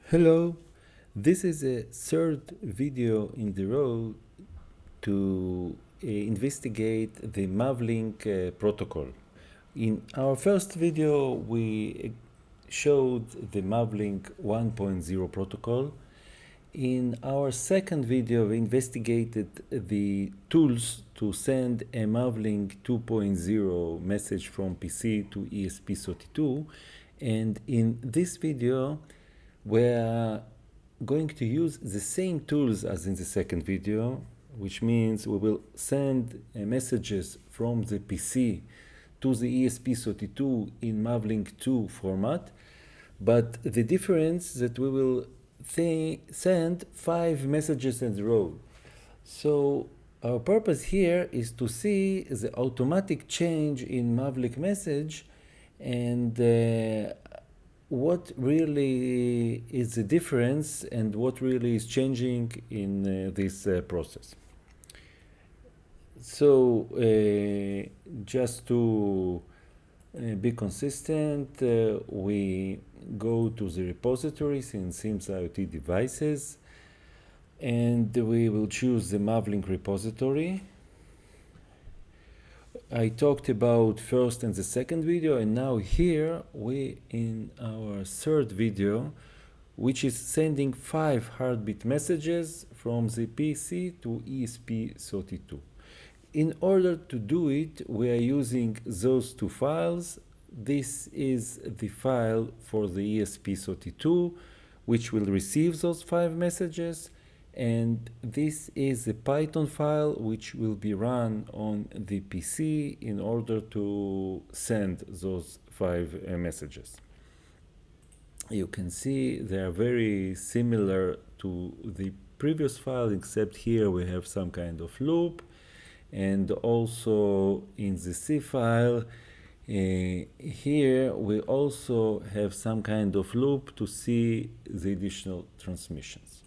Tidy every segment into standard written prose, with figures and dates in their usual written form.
Hello, this is a third video in the row to investigate the MAVLink protocol. In our first video, we showed the MAVLink 1.0 protocol. In our second video, we investigated the tools to send a MAVLink 2.0 message from PC to ESP32. And in this video, we're going to use the same tools as in the second video, which means we will send messages from the PC to the ESP32 in MAVLink 2 format, but the difference that we will send 5 messages in a row. So our purpose here is to see the automatic change in MAVLink message and what really is the difference and what really is changing in this process. So just to be consistent, we go to the repositories in SIMS IoT devices, and we will choose the MAVLink repository. I talked about first and the second video, and now here we in our third video, which is sending 5 heartbeat messages from the PC to ESP32. In order to do it, we are using those two files. This is the file for the ESP32, which will receive those 5 messages. And this is a Python file which will be run on the PC in order to send those 5 messages. You can see they are very similar to the previous file, except here we have some kind of loop, and also in the C file here we also have some kind of loop to see the additional transmissions.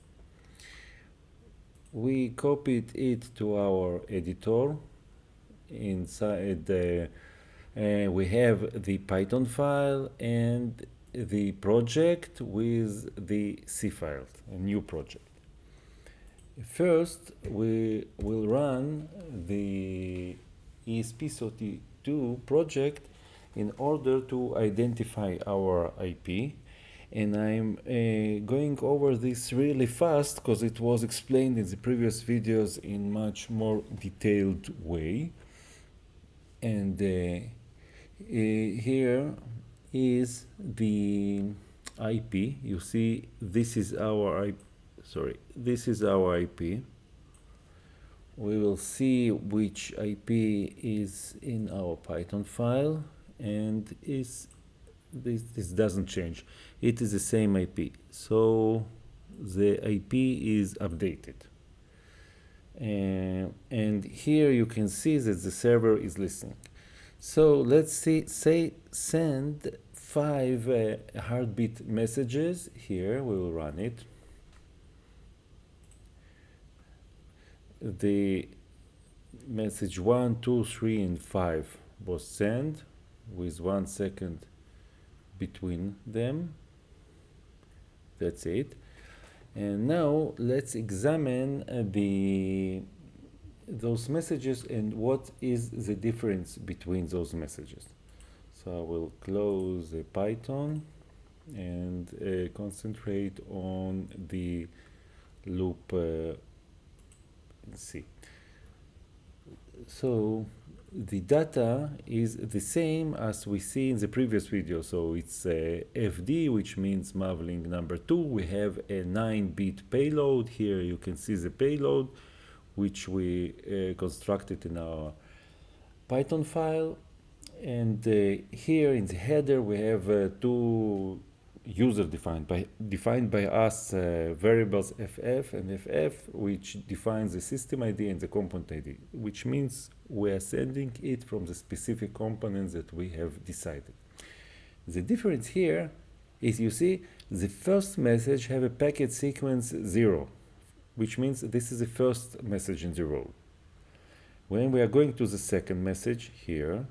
We copied it to our editor. Inside we have the Python file and the project with the C file, a new project. First, we will run the ESP32 project in order to identify our IP. And I'm going over this really fast because it was explained in the previous videos in much more detailed way. And here is the IP. You see, this is our IP. This is our IP. We will see which IP is in our Python file, and this doesn't change. It is the same IP. So the IP is updated. And here you can see that the server is listening. So let's say send 5 heartbeat messages. Here we will run it. The message 1, 2, 3, and 5 was sent with 1 second between them. That's it. And now let's examine those messages and what is the difference between those messages. So I will close the Python and concentrate on the loop. See. So the data is the same as we see in the previous video. So it's FD, which means MAVLink number 2. We have a 9-bit payload. Here you can see the payload, which we constructed in our Python file. And here in the header we have 2 user-defined by us variables FF and FF, which defines the system ID and the component ID, which means we are sending it from the specific components that we have decided. The difference here is, you see, the first message have a packet sequence 0, which means this is the first message in the row. When we are going to the second message here,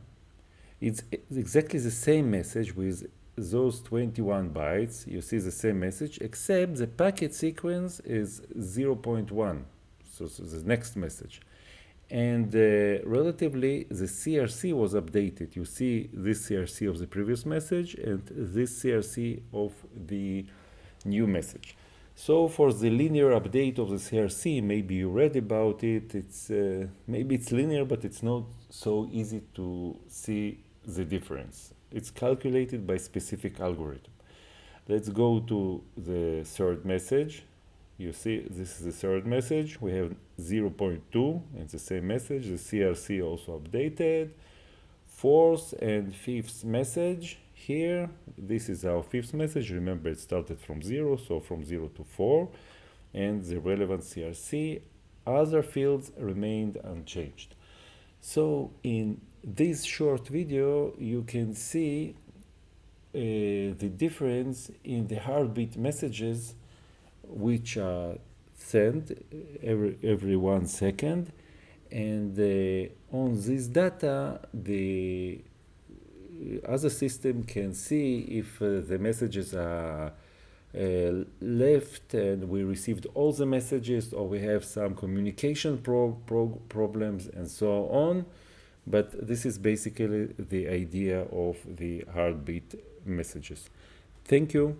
it's exactly the same message with those 21 bytes, you see the same message, except the packet sequence is 0.1, so the next message. And relatively, the CRC was updated. You see this CRC of the previous message and this CRC of the new message. So for the linear update of the CRC, maybe you read about it. Maybe it's linear, but it's not so easy to see the difference. It's calculated by specific algorithm. Let's go to the third message. You see, this is the third message. We have 0.2, it's the same message. The CRC also updated. Fourth and fifth message here. This is our fifth message. Remember, it started from 0, so from 0 to 4. And the relevant CRC. Other fields remained unchanged. So in this short video, you can see the difference in the heartbeat messages, which are sent every 1 second, and on this data the other system can see if the messages are left and we received all the messages, or we have some communication problems and so on. But this is basically the idea of the heartbeat messages. Thank you.